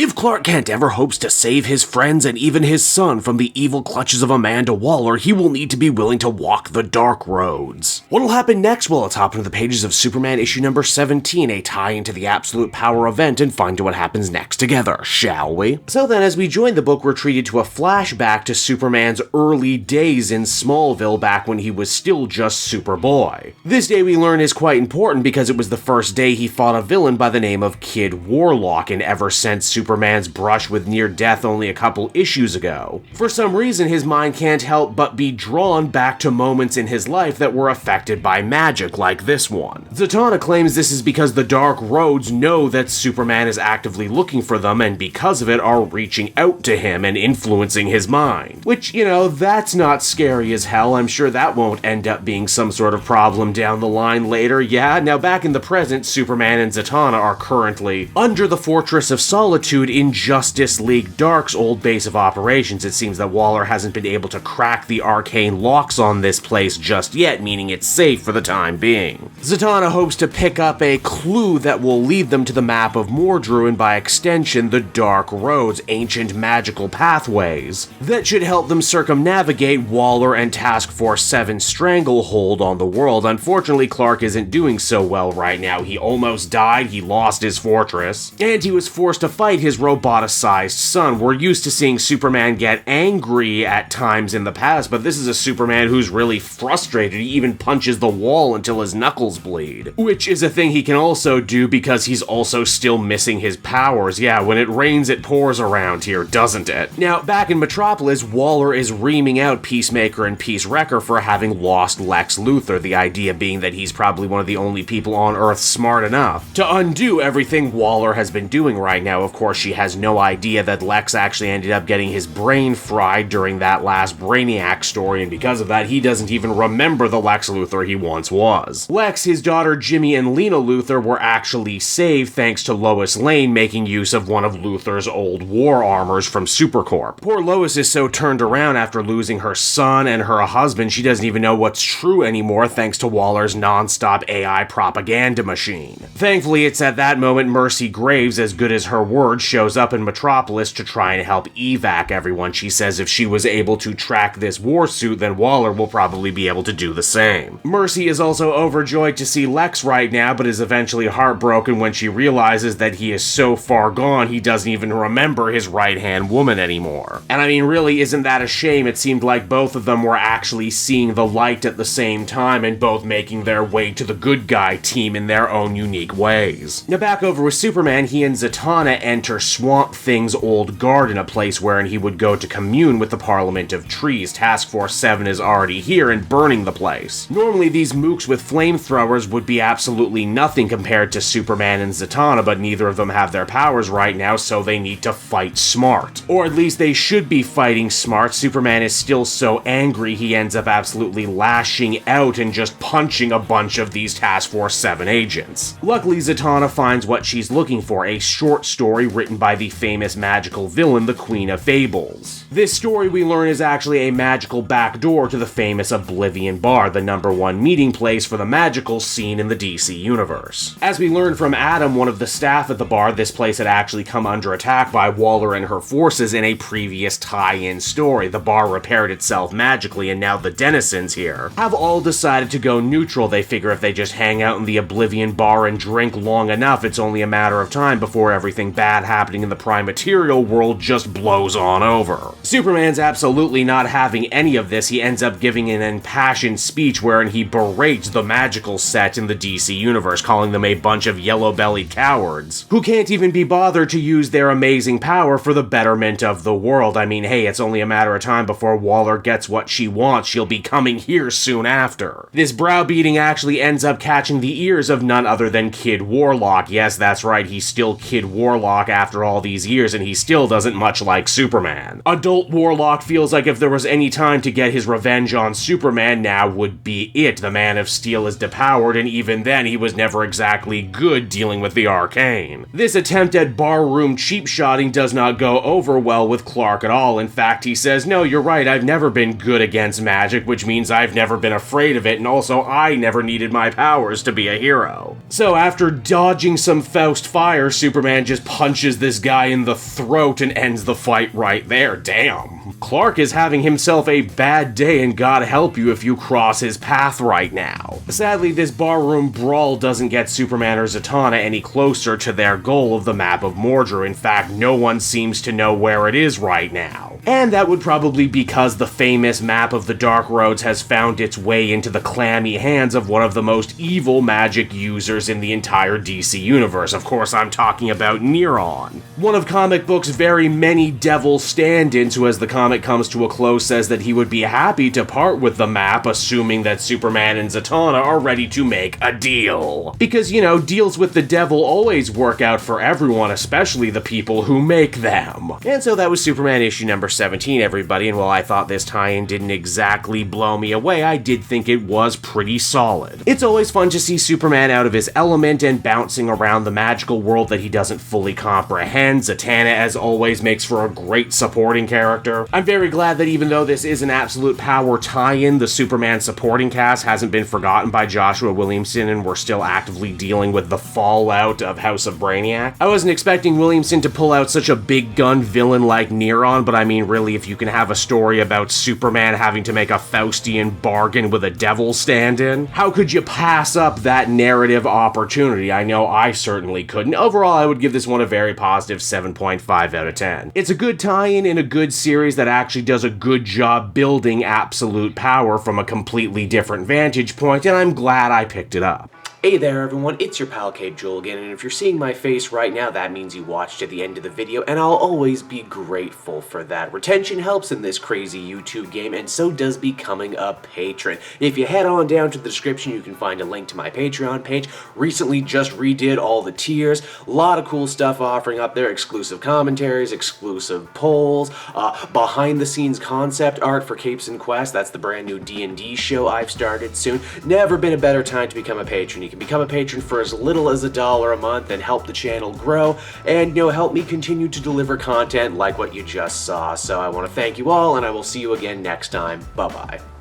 If Clark Kent ever hopes to save his friends and even his son from the evil clutches of Amanda Waller, he will need to be willing to walk the dark roads. What'll happen next? Well, let's hop into the pages of Superman issue number 17, a tie into the Absolute Power event, and find out what happens next together, shall we? So then, as we join the book, we're treated to a flashback to Superman's early days in Smallville back when he was still just Superboy. This day we learn is quite important because it was the first day he fought a villain by the name of Kid Warlock, and ever since Superman's brush with near death only a couple issues ago, for some reason his mind can't help but be drawn back to moments in his life that were affected by magic, like this one. Zatanna claims this is because the Dark Roads know that Superman is actively looking for them, and because of it are reaching out to him and influencing his mind. Which, that's not scary as hell. I'm sure that won't end up being some sort of problem down the line later, yeah? Now back in the present, Superman and Zatanna are currently under the Fortress of Solitude in Justice League Dark's old base of operations. It seems that Waller hasn't been able to crack the arcane locks on this place just yet, meaning it's safe for the time being. Zatanna hopes to pick up a clue that will lead them to the map of Mordru and by extension the Dark Roads, ancient magical pathways that should help them circumnavigate Waller and Task Force 7's stranglehold on the world. Unfortunately, Clark isn't doing so well right now. He almost died, he lost his fortress, and he was forced to fight his roboticized son. We're used to seeing Superman get angry at times in the past, but this is a Superman who's really frustrated. He even punches the wall until his knuckles bleed, which is a thing he can also do because he's also still missing his powers. Yeah, when it rains it pours around here, doesn't it? Now, back in Metropolis, Waller is reaming out Peacemaker and Peace Wrecker for having lost Lex Luthor, the idea being that he's probably one of the only people on Earth smart enough to undo everything Waller has been doing right now. Of course, she has no idea that Lex actually ended up getting his brain fried during that last Brainiac story, and because of that, he doesn't even remember the Lex Luthor he once was. Lex, his daughter Jimmy, and Lena Luthor were actually saved thanks to Lois Lane making use of one of Luthor's old war armors from Supercorp. Poor Lois is so turned around after losing her son and her husband, she doesn't even know what's true anymore thanks to Waller's non-stop AI propaganda machine. Thankfully, it's at that moment Mercy Graves, as good as her word, shows up in Metropolis to try and help evac everyone. She says if she was able to track this war suit, then Waller will probably be able to do the same. Mercy is also overjoyed to see Lex right now, but is eventually heartbroken when she realizes that he is so far gone he doesn't even remember his right-hand woman anymore. And I mean, really, isn't that a shame? It seemed like both of them were actually seeing the light at the same time and both making their way to the good guy team in their own unique ways. Now back over with Superman, he and Zatanna enter Swamp Thing's old garden, a place wherein he would go to commune with the Parliament of Trees. Task Force 7 is already here and burning the place. Normally these mooks with flamethrowers would be absolutely nothing compared to Superman and Zatanna, but neither of them have their powers right now, so they need to fight smart. Or at least they should be fighting smart. Superman is still so angry he ends up absolutely lashing out and just punching a bunch of these Task Force 7 agents. Luckily, Zatanna finds what she's looking for, a short story written by the famous magical villain, the Queen of Fables. This story, we learn, is actually a magical backdoor to the famous Oblivion Bar, the #1 meeting place for the magical scene in the DC universe. As we learn from Adam, one of the staff at the bar, this place had actually come under attack by Waller and her forces in a previous tie-in story. The bar repaired itself magically, and now the denizens here have all decided to go neutral. They figure if they just hang out in the Oblivion Bar and drink long enough, it's only a matter of time before everything bad happening in the Prime Material world just blows on over. Superman's absolutely not having any of this. He ends up giving an impassioned speech wherein he berates the magical set in the DC universe, calling them a bunch of yellow-bellied cowards who can't even be bothered to use their amazing power for the betterment of the world. I mean, hey, it's only a matter of time before Waller gets what she wants. She'll be coming here soon after. This browbeating actually ends up catching the ears of none other than Kid Warlock. Yes, that's right, he's still Kid Warlock after all these years, and he still doesn't much like Superman. Adult Warlock feels like if there was any time to get his revenge on Superman, now would be it. The Man of Steel is depowered, and even then he was never exactly good dealing with the arcane. This attempt at barroom cheap-shotting does not go over well with Clark at all. In fact, he says, no, you're right, I've never been good against magic, which means I've never been afraid of it, and also I never needed my powers to be a hero. So after dodging some Faust fire, Superman just punches punches this guy in the throat and ends the fight right there. Damn. Clark is having himself a bad day, and God help you if you cross his path right now. Sadly, this barroom brawl doesn't get Superman or Zatanna any closer to their goal of the map of Mordor. In fact, no one seems to know where it is right now. And that would probably be because the famous map of the Dark Roads has found its way into the clammy hands of one of the most evil magic users in the entire DC universe. Of course, I'm talking about Neron, one of comic books' very many devil stand-ins who, as the comic comes to a close, says that he would be happy to part with the map, assuming that Superman and Zatanna are ready to make a deal. Because, you know, deals with the devil always work out for everyone, especially the people who make them. And so that was Superman issue number 17, everybody, and while I thought this tie-in didn't exactly blow me away, I did think it was pretty solid. It's always fun to see Superman out of his element and bouncing around the magical world that he doesn't fully comprehend. Zatanna, as always, makes for a great supporting character. I'm very glad that even though this is an absolute power tie-in, the Superman supporting cast hasn't been forgotten by Joshua Williamson and we're still actively dealing with the fallout of House of Brainiac. I wasn't expecting Williamson to pull out such a big gun villain like Neron, but I mean, really, if you can have a story about Superman having to make a Faustian bargain with a devil stand-in, how could you pass up that narrative opportunity? I know I certainly couldn't. Overall, I would give this one a very positive 7.5 out of 10. It's a good tie-in in a good series that actually does a good job building absolute power from a completely different vantage point, and I'm glad I picked it up. Hey there everyone, it's your pal Cape Joel again, and if you're seeing my face right now, that means you watched to the end of the video, and I'll always be grateful for that. Retention helps in this crazy YouTube game, and so does becoming a patron. If you head on down to the description, you can find a link to my Patreon page. Recently just redid all the tiers, a lot of cool stuff offering up there, exclusive commentaries, exclusive polls, behind the scenes concept art for Capes and Quest, that's the brand new D&D show I've started soon. Never been a better time to become a patron. You can become a patron for as little as $1 a month and help the channel grow and, you know, help me continue to deliver content like what you just saw. So I want to thank you all, and I will see you again next time. Bye-bye.